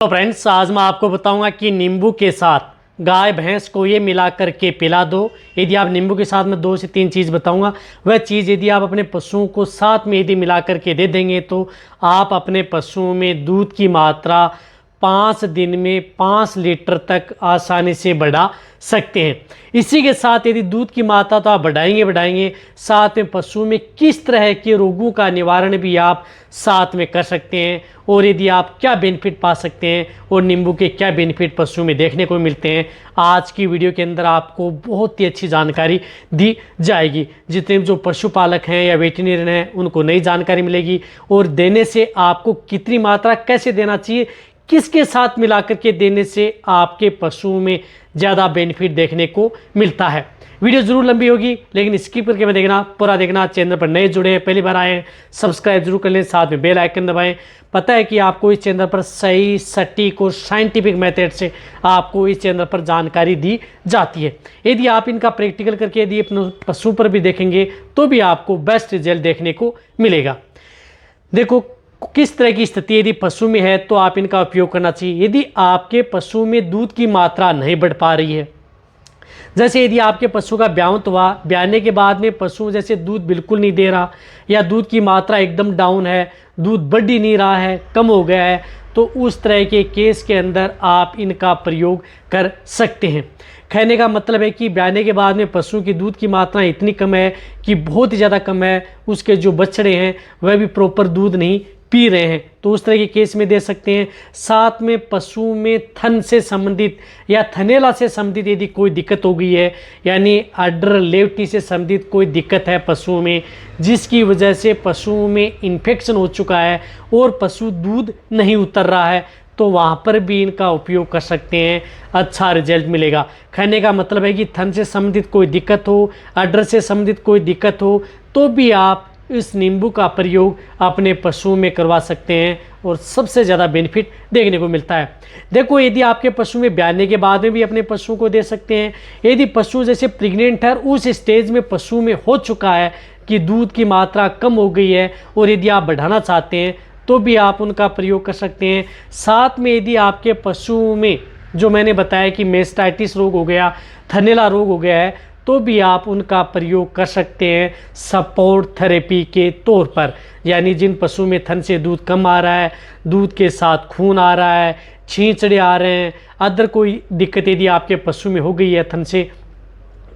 तो फ्रेंड्स, आज मैं आपको बताऊंगा कि नींबू के साथ गाय भैंस को ये मिला करके पिला दो। यदि आप नींबू के साथ में 2 से 3 चीज़ बताऊंगा, वह चीज़ यदि आप अपने पशुओं को साथ में यदि मिला करके दे देंगे तो आप अपने पशुओं में दूध की मात्रा 5 दिन में 5 लीटर तक आसानी से बढ़ा सकते हैं। इसी के साथ यदि दूध की मात्रा तो आप बढ़ाएंगे, साथ में पशु में किस तरह के रोगों का निवारण भी आप साथ में कर सकते हैं, और यदि आप क्या बेनिफिट पा सकते हैं और नींबू के क्या बेनिफिट पशु में देखने को मिलते हैं, आज की वीडियो के अंदर आपको बहुत ही अच्छी जानकारी दी जाएगी। जितने जो पशुपालक हैं या वेटरनरी हैं उनको नई जानकारी मिलेगी, और देने से आपको कितनी मात्रा कैसे देना चाहिए, किसके साथ मिला करके देने से आपके पशुओं में ज़्यादा बेनिफिट देखने को मिलता है। वीडियो ज़रूर लंबी होगी, लेकिन स्किप करके मैं देखना, पूरा देखना। चैनल पर नए जुड़े हैं, पहली बार आए हैं, सब्सक्राइब जरूर कर लें, साथ में बेल आइकन दबाएं। पता है कि आपको इस चैनल पर सही, सटीक और साइंटिफिक मेथड से आपको इस चैनल पर जानकारी दी जाती है। यदि आप इनका प्रैक्टिकल करके यदि अपने पशु पर भी देखेंगे तो भी आपको बेस्ट रिजल्ट देखने को मिलेगा। देखो, किस तरह की स्थिति यदि पशु में है तो आप इनका उपयोग करना चाहिए। यदि आपके पशु में दूध की मात्रा नहीं बढ़ पा रही है, जैसे यदि आपके पशु का ब्याऊत हुआ, ब्याने के बाद में पशु जैसे दूध बिल्कुल नहीं दे रहा, या दूध की मात्रा एकदम डाउन है, दूध बढ़ ही नहीं रहा है, कम हो गया है, तो उस तरह के केस के अंदर आप इनका प्रयोग कर सकते हैं। कहने का मतलब है कि ब्याने के बाद में पशु की दूध की मात्रा इतनी कम है कि बहुत ही ज़्यादा कम है, उसके जो बछड़े हैं वह भी प्रॉपर दूध नहीं पी रहे हैं, तो उस तरह के केस में दे सकते हैं। साथ में पशु में थन से संबंधित या थनेला से संबंधित यदि कोई दिक्कत हो गई है, यानी अडर लेवटी से संबंधित कोई दिक्कत है पशुओं में, जिसकी वजह से पशुओं में इन्फेक्शन हो चुका है और पशु दूध नहीं उतर रहा है, तो वहाँ पर भी इनका उपयोग कर सकते हैं, अच्छा रिजल्ट मिलेगा। कहने का मतलब है कि थन से संबंधित कोई दिक्कत हो, अडर से संबंधित कोई दिक्कत हो, तो भी आप इस नींबू का प्रयोग अपने पशुओं में करवा सकते हैं और सबसे ज़्यादा बेनिफिट देखने को मिलता है। देखो, यदि आपके पशु में ब्याने के बाद में भी अपने पशुओं को दे सकते हैं। यदि पशु जैसे प्रेग्नेंट है, उस स्टेज में पशु में हो चुका है कि दूध की मात्रा कम हो गई है और यदि आप बढ़ाना चाहते हैं तो भी आप उनका प्रयोग कर सकते हैं। साथ में यदि आपके पशुओं में जो मैंने बताया कि मेस्टाइटिस रोग हो गया, थनेला रोग हो गया है, तो भी आप उनका प्रयोग कर सकते हैं सपोर्ट थेरेपी के तौर पर। यानी जिन पशु में थन से दूध कम आ रहा है, दूध के साथ खून आ रहा है, छींचड़े आ रहे हैं, अदर कोई दिक्कत यदि आपके पशु में हो गई है थन से,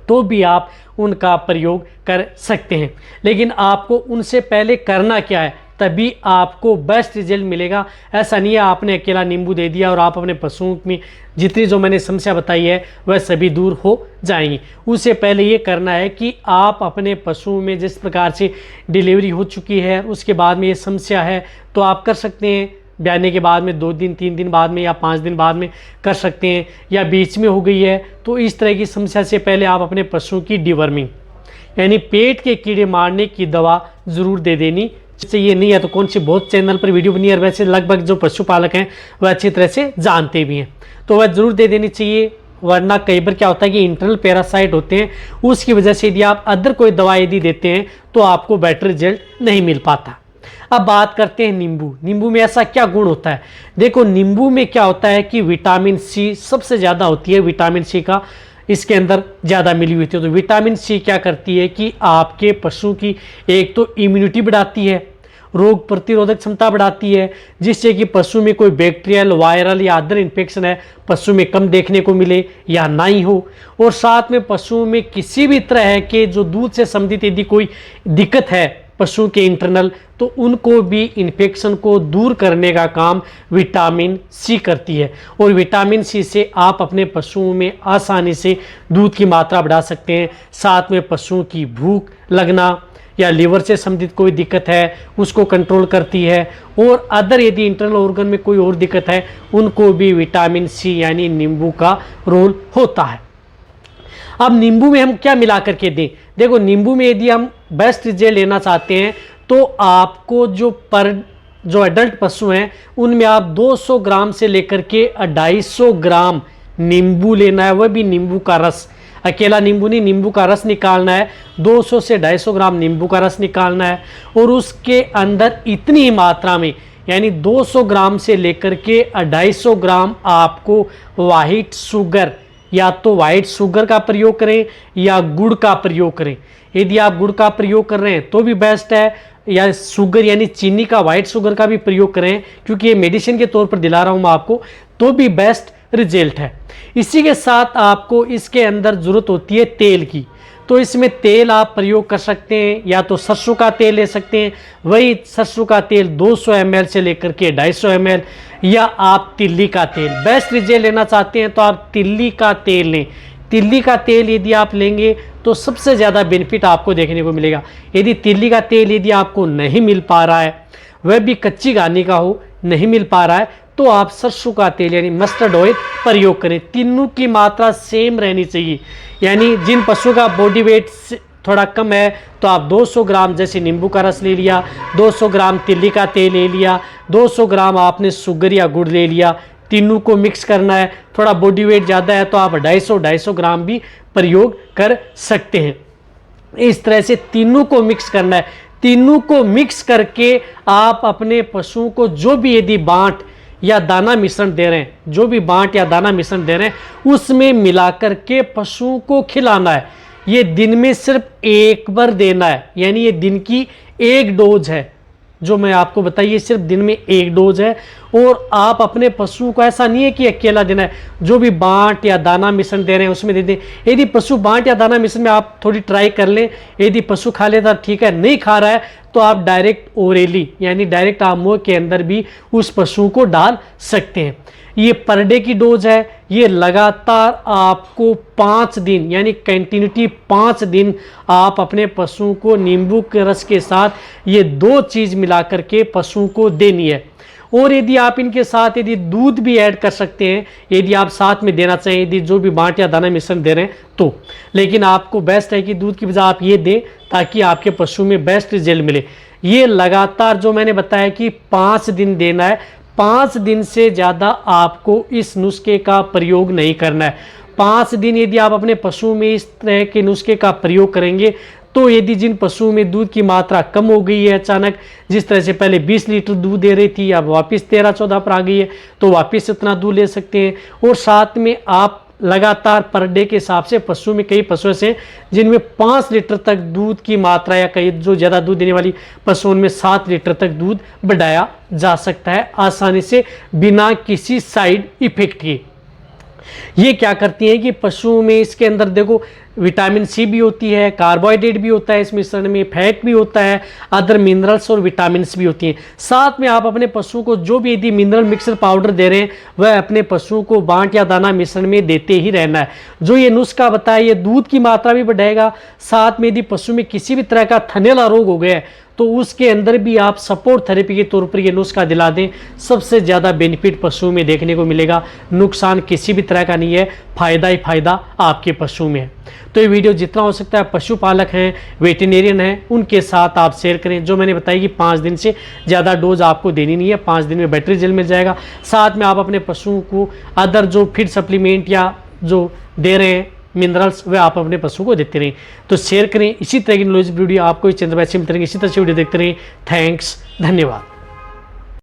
तो भी आप उनका प्रयोग कर सकते हैं। लेकिन आपको उनसे पहले करना क्या है, तभी आपको बेस्ट रिजल्ट मिलेगा। ऐसा नहीं है आपने अकेला नींबू दे दिया और आप अपने पशुओं में जितनी जो मैंने समस्या बताई है वह सभी दूर हो जाएंगी। उससे पहले ये करना है कि आप अपने पशुओं में जिस प्रकार से डिलीवरी हो चुकी है, उसके बाद में ये समस्या है, तो आप कर सकते हैं ब्याने के बाद में 2 दिन 3 दिन बाद में या 5 दिन बाद में कर सकते हैं, या बीच में हो गई है तो इस तरह की समस्या से पहले आप अपने पशुओं की डिवर्मिंग यानी पेट के कीड़े मारने की दवा ज़रूर दे देनी चाहिए। नहीं है तो कौन सी बहुत चैनल पर वीडियो बनी है, और वैसे लगभग जो पशुपालक हैं वह अच्छी तरह से जानते भी हैं, तो वह ज़रूर दे देनी चाहिए। वरना कई बार क्या होता है कि इंटरनल पैरासाइट होते हैं, उसकी वजह से यदि आप अदर कोई दवा यदि देते हैं तो आपको बेटर रिजल्ट नहीं मिल पाता। अब बात करते हैं नींबू। नींबू में ऐसा क्या गुण होता है? देखो, नींबू में क्या होता है कि विटामिन सी सबसे ज़्यादा होती है, विटामिन सी का इसके अंदर ज़्यादा मिली हुई थी। तो विटामिन सी क्या करती है कि आपके पशु की एक तो इम्यूनिटी बढ़ाती है, रोग प्रतिरोधक क्षमता बढ़ाती है, जिससे कि पशु में कोई बैक्टीरियल, वायरल या अदर इन्फेक्शन है पशु में कम देखने को मिले या ना ही हो। और साथ में पशुओं में किसी भी तरह के जो दूध से संबंधित यदि कोई दिक्कत है पशु के इंटरनल, तो उनको भी इन्फेक्शन को दूर करने का काम विटामिन सी करती है। और विटामिन सी से आप अपने पशुओं में आसानी से दूध की मात्रा बढ़ा सकते हैं। साथ में पशुओं की भूख लगना या लीवर से संबंधित कोई दिक्कत है उसको कंट्रोल करती है, और अदर यदि इंटरनल ऑर्गन में कोई और दिक्कत है उनको भी विटामिन सी यानी नींबू का रोल होता है। अब नींबू में हम क्या मिला करके दें? देखो, नींबू में यदि हम बेस्ट रिजल्ट लेना चाहते हैं तो आपको जो एडल्ट पशु हैं उनमें आप 200 ग्राम से लेकर के 250 ग्राम नींबू लेना है, वह भी नींबू का रस। अकेला नींबू नहीं, नींबू का रस निकालना है। 200 से 250 ग्राम नींबू का रस निकालना है, और उसके अंदर इतनी ही मात्रा में यानी 200 ग्राम से लेकर के 250 ग्राम आपको वाइट शुगर, या तो वाइट शुगर का प्रयोग करें या गुड़ का प्रयोग करें। यदि आप गुड़ का प्रयोग कर रहे हैं तो भी बेस्ट है, या शुगर यानी चीनी का, वाइट शुगर का भी प्रयोग करें, क्योंकि ये मेडिसिन के तौर पर दिला रहा हूं मैं आपको, तो भी बेस्ट रिजल्ट है। इसी के साथ आपको इसके अंदर जरूरत होती है तेल की, तो इसमें तेल आप प्रयोग कर सकते हैं, या तो सरसों का तेल ले सकते हैं, वही सरसों का तेल 200 ml से लेकर के 250 ml, या आप तिल्ली का तेल। बेस्ट रिजल्ट लेना चाहते हैं तो आप तिल्ली का तेल लें। तिल्ली का तेल यदि आप लेंगे तो सबसे ज़्यादा बेनिफिट आपको देखने को मिलेगा। यदि तिल्ली का तेल यदि आपको नहीं मिल पा रहा है, वह भी कच्ची घानी का हो, नहीं मिल पा रहा है, तो आप सरसों का तेल यानी मस्टर्ड ऑयल प्रयोग करें। तीनों की मात्रा सेम रहनी चाहिए, यानी जिन पशुओं का बॉडी वेट थोड़ा कम है तो आप 200 ग्राम जैसे नींबू का रस ले लिया, 200 ग्राम तिल्ली का तेल ले लिया, 200 ग्राम आपने शुगर या गुड़ ले लिया, तीनों को मिक्स करना है। थोड़ा बॉडी वेट ज़्यादा है तो आप 250 ग्राम भी प्रयोग कर सकते हैं। इस तरह से तीनों को मिक्स करना है। तीनों को मिक्स करके आप अपने पशुओं को जो भी यदि बांट या दाना मिश्रण दे रहे हैं, जो भी बांट या दाना मिश्रण दे रहे हैं, उसमें मिलाकर के पशुओं को खिलाना है। ये दिन में सिर्फ एक बार देना है, यानी ये दिन की एक डोज है जो मैं आपको बताइए, सिर्फ दिन में एक डोज है। और आप अपने पशु को ऐसा नहीं है कि अकेला देना है, जो भी बांट या दाना मिश्रण दे रहे हैं उसमें दे दें। यदि पशु बांट या दाना मिश्रण में आप थोड़ी ट्राई कर लें, यदि पशु खा लेता ठीक है, नहीं खा रहा है तो आप डायरेक्ट ओरेली यानी डायरेक्ट आप मुंह के अंदर भी उस पशु को डाल सकते हैं। ये पर डे की डोज है। ये लगातार आपको 5 दिन यानी कंटिन्यूटी 5 दिन आप अपने पशुओं को नींबू के रस के साथ ये 2 चीज मिलाकर के पशुओं को देनी है। और यदि आप इनके साथ यदि दूध भी ऐड कर सकते हैं, यदि आप साथ में देना चाहें, यदि जो भी बांट या दाना मिश्रण दे रहे हैं तो, लेकिन आपको बेस्ट है कि दूध की बजाय आप ये दें ताकि आपके पशु में बेस्ट रिजल्ट मिले। ये लगातार जो मैंने बताया कि 5 दिन देना है, 5 दिन से ज़्यादा आपको इस नुस्खे का प्रयोग नहीं करना है। 5 दिन यदि आप अपने पशु में इस तरह के नुस्खे का प्रयोग करेंगे तो यदि जिन पशुओं में दूध की मात्रा कम हो गई है अचानक, जिस तरह से पहले 20 लीटर दूध दे रही थी अब वापस 13-14 पर आ गई है, तो वापस इतना दूध ले सकते हैं। और साथ में आप लगातार पर डे के हिसाब से पशु में, कई पशु से जिनमें 5 लीटर तक दूध की मात्रा, या कई जो ज़्यादा दूध देने वाली पशुओं में 7 लीटर तक दूध बढ़ाया जा सकता है आसानी से, बिना किसी साइड इफेक्ट के। ये क्या करती हैं कि पशुओं में इसके अंदर देखो विटामिन सी भी होती है, कार्बोहाइड्रेट भी होता है इस मिश्रण में, फैट भी होता है, अदर मिनरल्स और विटामिन भी होती हैं। साथ में आप अपने पशुओं को जो भी यदि मिनरल मिक्सर पाउडर दे रहे हैं वह अपने पशुओं को बांट या दाना मिश्रण में देते ही रहना है। जो ये नुस्खा बताया ये दूध की मात्रा भी बढ़ाएगा। साथ में यदि पशु में किसी भी तरह का थनैला रोग हो गया है तो उसके अंदर भी आप सपोर्ट थेरेपी के तौर पर ये नुस्खा दिला दें, सबसे ज़्यादा बेनिफिट पशुओं में देखने को मिलेगा। नुकसान किसी भी तरह का नहीं है, फायदा ही फायदा आपके पशु में है। तो ये वीडियो जितना हो सकता है पशुपालक हैं, वेटेरियन हैं, उनके साथ आप शेयर करें। जो मैंने बताया कि 5 दिन से ज़्यादा डोज आपको देनी नहीं है, 5 दिन में बैटरी जेल मिल जाएगा। साथ में आप अपने पशुओं को अदर जो फीड सप्लीमेंट या जो दे रहे हैं मिनरल्स वे आप अपने पशु को देते रहें। तो शेयर करें। इसी तरह की नॉलेज वीडियो आपको इस चैनल पर अच्छी मिलती रहेंगी। इसी तरह से वीडियो देखते रहें। थैंक्स, धन्यवाद।